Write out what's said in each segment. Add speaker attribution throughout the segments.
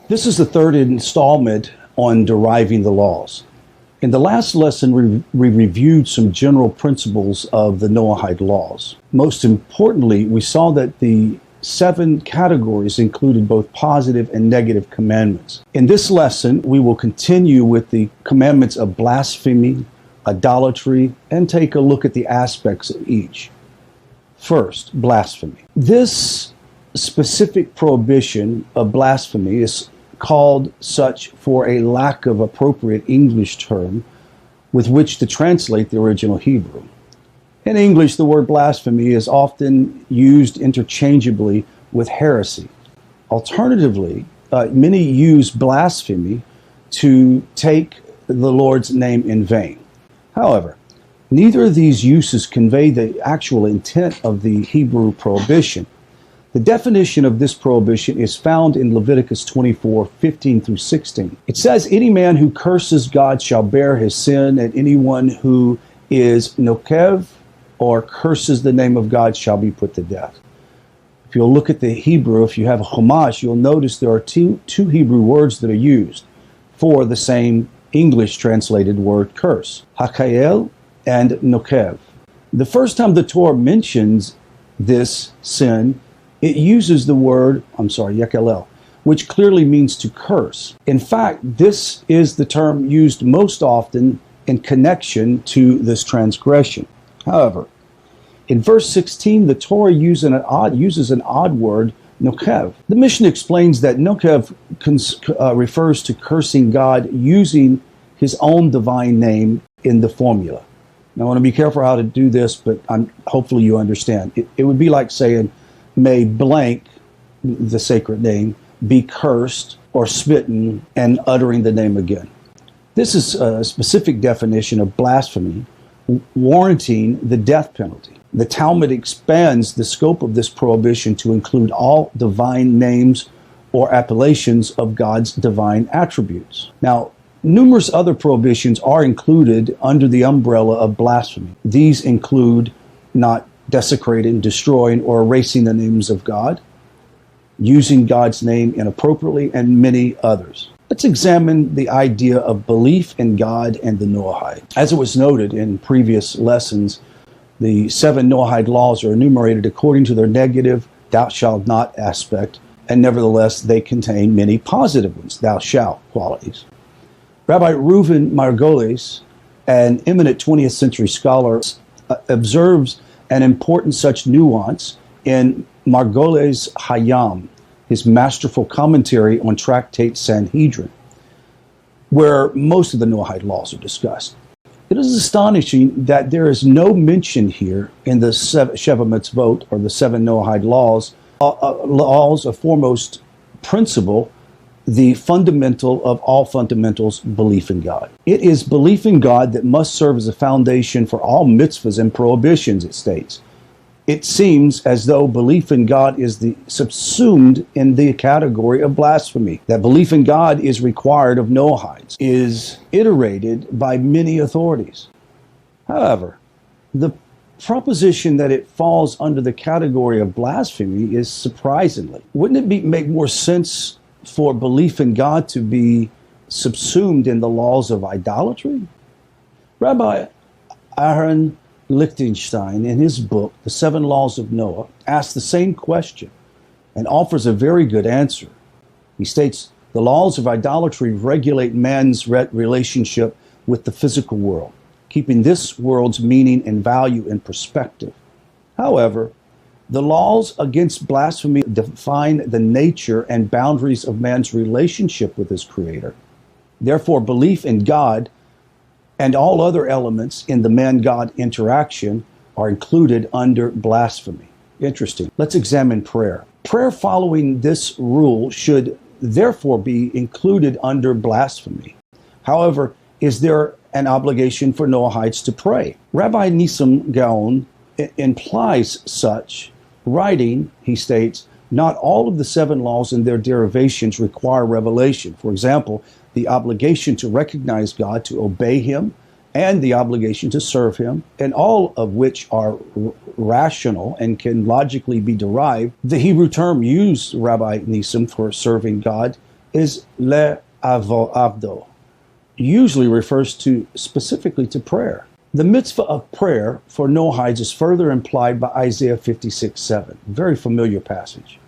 Speaker 1: This is the third installment on deriving the laws. In the last lesson, we reviewed some general principles of the Noahide laws. Most importantly, we saw that the 7 categories included both positive and negative commandments. In this lesson, we will continue with the commandments of blasphemy, idolatry, and take a look at the aspects of each. First, blasphemy. This specific prohibition of blasphemy is called such for a lack of appropriate English term with which to translate the original Hebrew. In English, the word blasphemy is often used interchangeably with heresy. Alternatively, many use blasphemy to take the Lord's name in vain. However, neither of these uses convey the actual intent of the Hebrew prohibition. The definition of this prohibition is found in Leviticus 24:15 through 16. It says, "Any man who curses God shall bear his sin, and anyone who is nokev or curses the name of God shall be put to death." If you'll look at the Hebrew, if you have a Chumash, you'll notice there are two Hebrew words that are used for the same English translated word curse, hakael and nokev. The first time the Torah mentions this sin, it uses the word, yekelel, which clearly means to curse. In fact, this is the term used most often in connection to this transgression. However, in verse 16, the Torah uses an odd word, nokev. The Mishnah explains that nokev refers to cursing God using his own divine name in the formula. Now, I want to be careful how to do this, but hopefully you understand. It would be like saying, "May blank," the sacred name, "be cursed or smitten," and uttering the name again. This is a specific definition of blasphemy, warranting the death penalty. The Talmud expands the scope of this prohibition to include all divine names or appellations of God's divine attributes. Now, numerous other prohibitions are included under the umbrella of blasphemy. These include not desecrating, destroying, or erasing the names of God, using God's name inappropriately, and many others. Let's examine the idea of belief in God and the Noahide. As it was noted in previous lessons, the 7 Noahide laws are enumerated according to their negative, "thou shalt not" aspect, and nevertheless they contain many positive ones, "thou shalt" qualities. Rabbi Reuven Margolis, an eminent 20th century scholar, observes an important such nuance in Margolis Hayam, his masterful commentary on Tractate Sanhedrin, where most of the Noahide laws are discussed. It is astonishing that there is no mention here in the Sheva Mitzvot, or the 7 Noahide laws, a foremost principle, the fundamental of all fundamentals, belief in God. It is belief in God that must serve as a foundation for all mitzvahs and prohibitions, it states. It seems as though belief in God is subsumed in the category of blasphemy. That belief in God is required of Noahides, is iterated by many authorities. However, the proposition that it falls under the category of blasphemy is surprisingly. Wouldn't it make more sense for belief in God to be subsumed in the laws of idolatry? Rabbi Aaron Lichtenstein, in his book, The 7 Laws of Noah, asks the same question and offers a very good answer. He states, "The laws of idolatry regulate man's relationship with the physical world, keeping this world's meaning and value in perspective. However, the laws against blasphemy define the nature and boundaries of man's relationship with his Creator. Therefore, belief in God and all other elements in the man-God interaction are included under blasphemy." Interesting. Let's examine prayer. Prayer following this rule should therefore be included under blasphemy. However, is there an obligation for Noahides to pray? Rabbi Nissim Gaon implies such, writing, he states, "Not all of the 7 laws and their derivations require revelation. For example, the obligation to recognize God, to obey Him, and the obligation to serve Him, and all of which are rational and can logically be derived." The Hebrew term used, Rabbi Nissim, for serving God is avdo, usually refers to specifically to prayer. The mitzvah of prayer for Noahides is further implied by Isaiah 56:7, very familiar passage.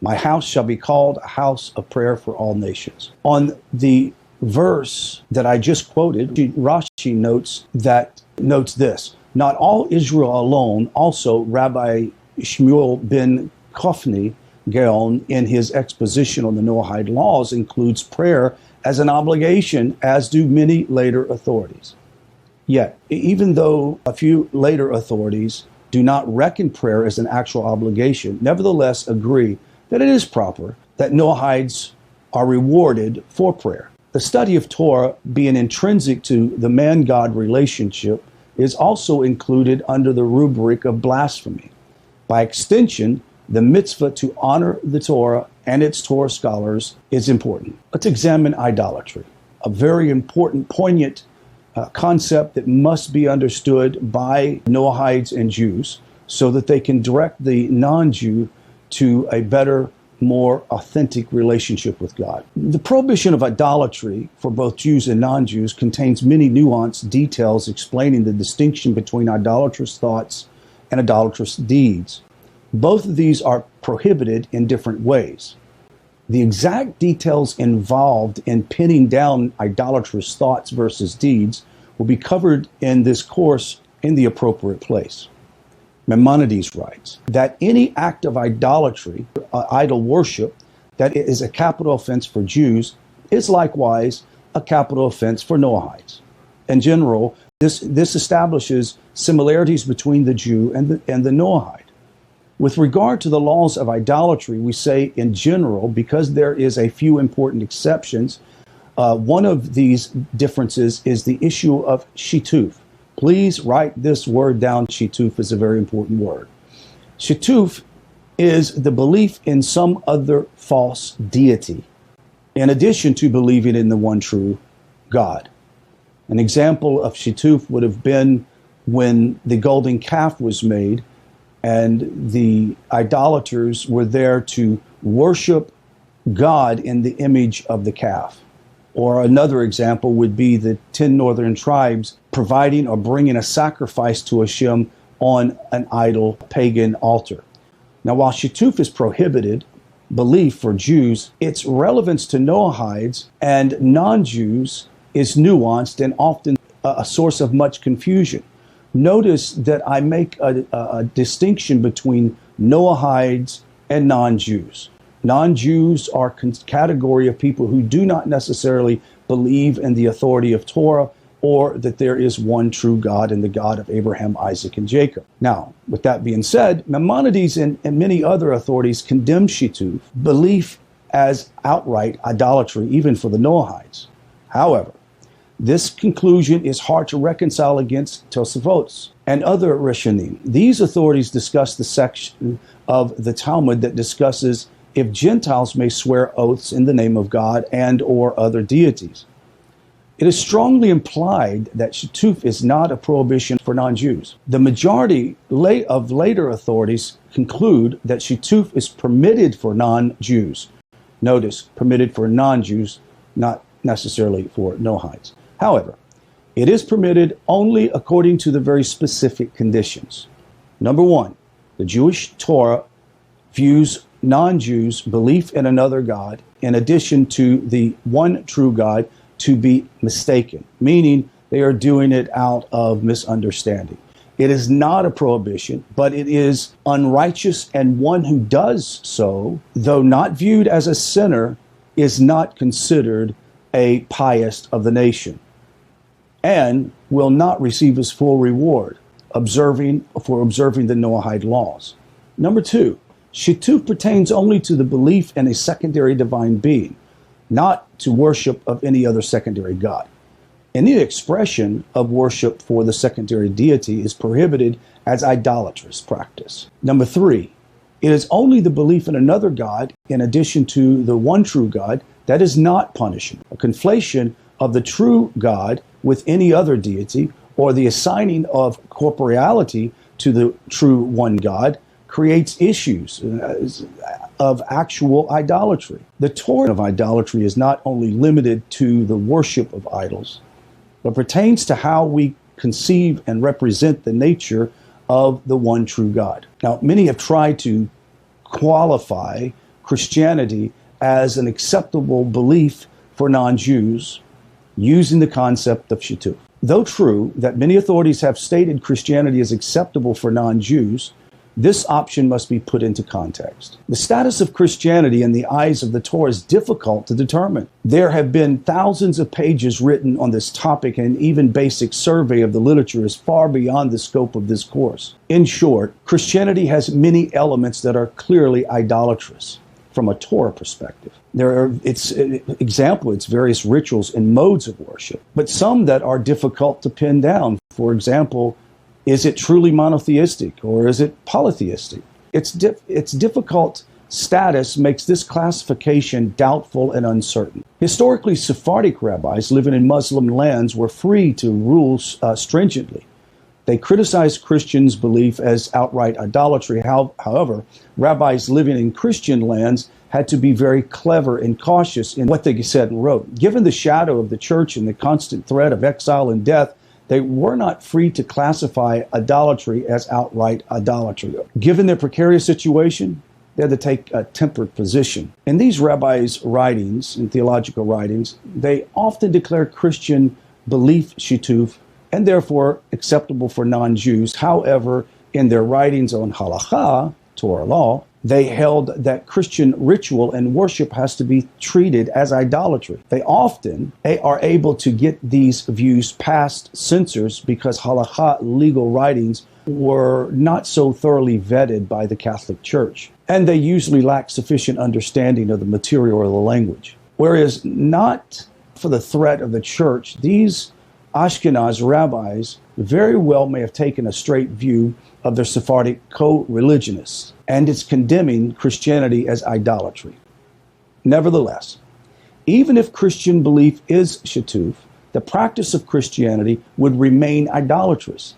Speaker 1: My house shall be called a house of prayer for all nations. On the verse that I just quoted, Rashi notes this: not all Israel alone, also Rabbi Shmuel ben Kofni Gaon, in his exposition on the Noahide laws, includes prayer as an obligation, as do many later authorities. Yet, even though a few later authorities do not reckon prayer as an actual obligation, nevertheless agree that it is proper that Noahides are rewarded for prayer. The study of Torah, being intrinsic to the man-God relationship, is also included under the rubric of blasphemy. By extension, the mitzvah to honor the Torah and its Torah scholars is important. Let's examine idolatry, a very important, poignant concept that must be understood by Noahides and Jews so that they can direct the non-Jew to a better, more authentic relationship with God. The prohibition of idolatry for both Jews and non-Jews contains many nuanced details explaining the distinction between idolatrous thoughts and idolatrous deeds. Both of these are prohibited in different ways. The exact details involved in pinning down idolatrous thoughts versus deeds will be covered in this course in the appropriate place. Maimonides writes that any act of idolatry, idol worship, that is a capital offense for Jews is likewise a capital offense for Noahides. In general, this establishes similarities between the Jew and the Noahide. With regard to the laws of idolatry, we say in general, because there is a few important exceptions, one of these differences is the issue of shituf. Please write this word down. Shituf is a very important word. Shituf is the belief in some other false deity, in addition to believing in the one true God. An example of shituf would have been when the golden calf was made and the idolaters were there to worship God in the image of the calf. Or another example would be the 10 northern tribes providing or bringing a sacrifice to Hashem on an idol pagan altar. Now, while shituf is prohibited belief for Jews, its relevance to Noahides and non-Jews is nuanced and often a source of much confusion. Notice that I make a distinction between Noahides and non-Jews. Non-Jews are a category of people who do not necessarily believe in the authority of Torah or that there is one true God and the God of Abraham, Isaac, and Jacob. Now, with that being said, Maimonides and many other authorities condemn shituf, belief, as outright idolatry, even for the Noahides. However, this conclusion is hard to reconcile against Tosafot and other Rishonim. These authorities discuss the section of the Talmud that discusses if Gentiles may swear oaths in the name of God and or other deities. It is strongly implied that shituf is not a prohibition for non-Jews. The majority of later authorities conclude that shituf is permitted for non-Jews. Notice, permitted for non-Jews, not necessarily for Noahides. However, it is permitted only according to the very specific conditions. Number one, the Jewish Torah views non-Jews' belief in another God, in addition to the one true God, to be mistaken, meaning they are doing it out of misunderstanding. It is not a prohibition, but it is unrighteous, and one who does so, though not viewed as a sinner, is not considered a pious of the nation, and will not receive his full reward for observing the Noahide laws. Number two, shituf pertains only to the belief in a secondary divine being, not to worship of any other secondary god. Any expression of worship for the secondary deity is prohibited as idolatrous practice. Number three, it is only the belief in another god, in addition to the one true God, that is not punishable. A conflation of the true God with any other deity, or the assigning of corporeality to the true one God, creates issues, of actual idolatry. The Torah of idolatry is not only limited to the worship of idols, but pertains to how we conceive and represent the nature of the one true God. Now, many have tried to qualify Christianity as an acceptable belief for non-Jews using the concept of shituf. Though true that many authorities have stated Christianity is acceptable for non-Jews, this option must be put into context. The status of Christianity in the eyes of the Torah is difficult to determine. There have been thousands of pages written on this topic, and even basic survey of the literature is far beyond the scope of this course. In short, Christianity has many elements that are clearly idolatrous from a Torah perspective. There are its various rituals and modes of worship, but some that are difficult to pin down. For example, is it truly monotheistic or is it polytheistic? Its difficult status makes this classification doubtful and uncertain. Historically, Sephardic rabbis living in Muslim lands were free to rule stringently. They criticized Christians' belief as outright idolatry. However, rabbis living in Christian lands had to be very clever and cautious in what they said and wrote. Given the shadow of the church and the constant threat of exile and death, they were not free to classify idolatry as outright idolatry. Given their precarious situation, they had to take a tempered position. In these rabbis' writings, in theological writings, they often declare Christian belief shituf and therefore acceptable for non-Jews. However, in their writings on halakha, Torah law, they held that Christian ritual and worship has to be treated as idolatry. They often are able to get these views past censors because halakha legal writings were not so thoroughly vetted by the Catholic Church, and they usually lack sufficient understanding of the material or the language. Whereas not for the threat of the church, these Ashkenaz rabbis very well may have taken a straight view of their Sephardic co-religionists, and it's condemning Christianity as idolatry. Nevertheless, even if Christian belief is shituf, the practice of Christianity would remain idolatrous.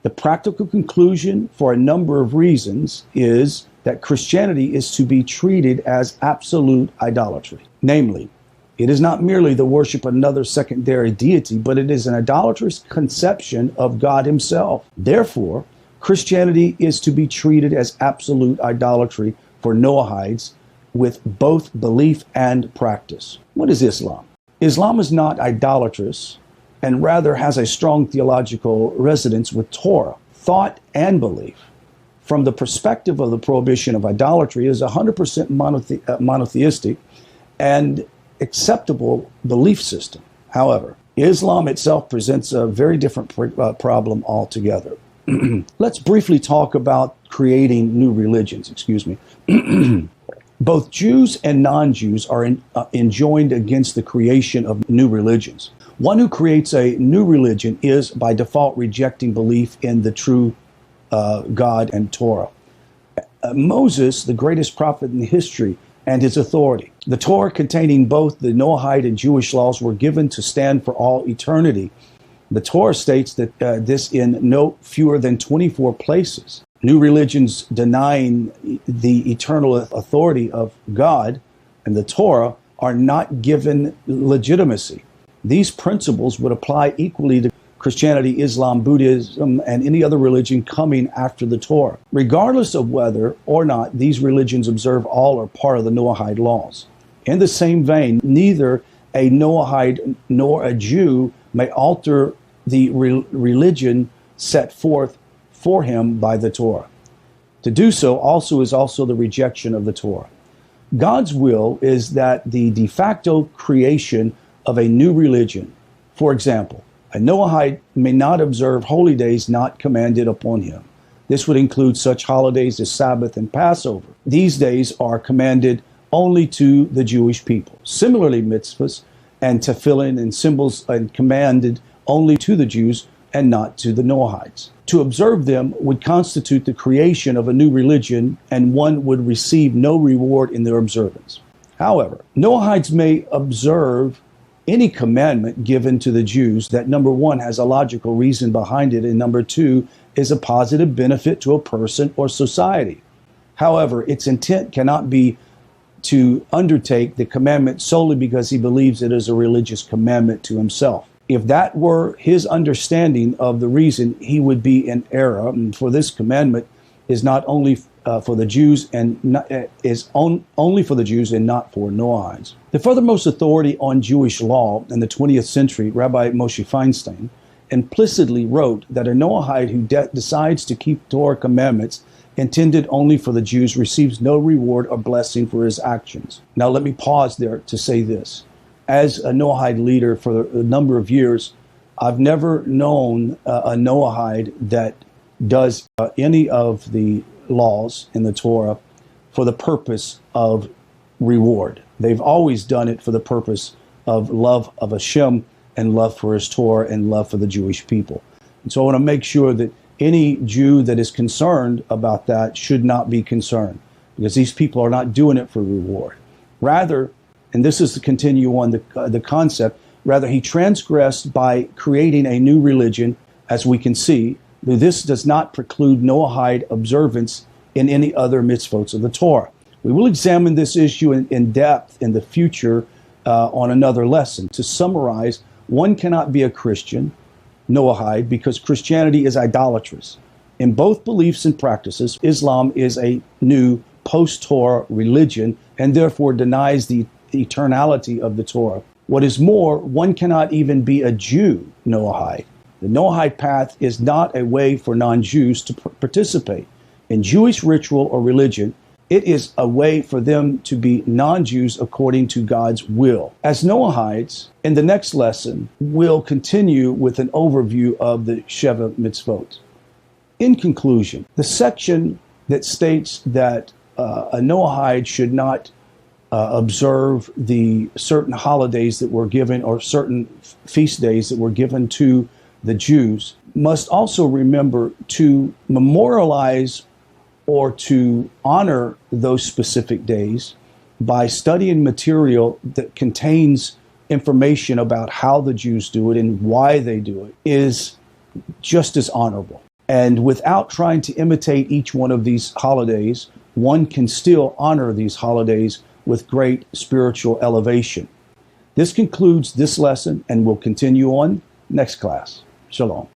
Speaker 1: The practical conclusion, for a number of reasons, is that Christianity is to be treated as absolute idolatry. Namely, it is not merely the worship of another secondary deity, but it is an idolatrous conception of God himself. Therefore, Christianity is to be treated as absolute idolatry for Noahides with both belief and practice. What is Islam? Islam is not idolatrous and rather has a strong theological resonance with Torah, thought and belief. From the perspective of the prohibition of idolatry, it is 100% monotheistic and acceptable belief system. However, Islam itself presents a very different problem altogether. Let's briefly talk about creating new religions. Both Jews and non-Jews are enjoined against the creation of new religions. One who creates a new religion is by default rejecting belief in the true God and Torah. Moses, the greatest prophet in history, and his authority. The Torah, containing both the Noahide and Jewish laws, were given to stand for all eternity. The Torah states that this in no fewer than 24 places. New religions denying the eternal authority of God and the Torah are not given legitimacy. These principles would apply equally to Christianity, Islam, Buddhism, and any other religion coming after the Torah, regardless of whether or not these religions observe all or part of the Noahide laws. In the same vein, neither a Noahide nor a Jew may alter the religion set forth for him by the Torah. To do so is also the rejection of the Torah. God's will is that the de facto creation of a new religion, for example, a Noahide may not observe holy days not commanded upon him. This would include such holidays as Sabbath and Passover. These days are commanded only to the Jewish people. Similarly, mitzvahs and tefillin and symbols are commanded only to the Jews and not to the Noahides. To observe them would constitute the creation of a new religion, and one would receive no reward in their observance. However, Noahides may observe any commandment given to the Jews that, number one, has a logical reason behind it, and number two, is a positive benefit to a person or society. However, its intent cannot be to undertake the commandment solely because he believes it is a religious commandment to himself. If that were his understanding of the reason, he would be in error. And for this commandment is not only for the Jews and not, only for the Jews and not for Noahides. The furthermost authority on Jewish law in the 20th century, Rabbi Moshe Feinstein, implicitly wrote that a Noahide who decides to keep Torah commandments intended only for the Jews receives no reward or blessing for his actions. Now let me pause there to say this. As a Noahide leader for a number of years, I've never known a Noahide that does any of the laws in the Torah for the purpose of reward. They've always done it for the purpose of love of Hashem and love for his Torah and love for the Jewish people. And so I want to make sure that any Jew that is concerned about that should not be concerned, because these people are not doing it for reward. Rather, and this is to continue on the concept, rather he transgressed by creating a new religion, as we can see. This does not preclude Noahide observance in any other mitzvot of the Torah. We will examine this issue in depth in the future on another lesson. To summarize, one cannot be a Christian, Noahide, because Christianity is idolatrous. In both beliefs and practices, Islam is a new post-Torah religion and therefore denies the eternality of the Torah. What is more, one cannot even be a Jew, Noahide. The Noahide path is not a way for non-Jews to participate in Jewish ritual or religion. It is a way for them to be non-Jews according to God's will. As Noahides, in the next lesson, we'll continue with an overview of the Sheva Mitzvot. In conclusion, the section that states that a Noahide should not observe the certain holidays that were given or certain feast days that were given to the Jews must also remember to memorialize or to honor those specific days by studying material that contains information about how the Jews do it and why they do it is just as honorable. And without trying to imitate each one of these holidays, one can still honor these holidays with great spiritual elevation. This concludes this lesson, and we'll continue on next class. Shalom.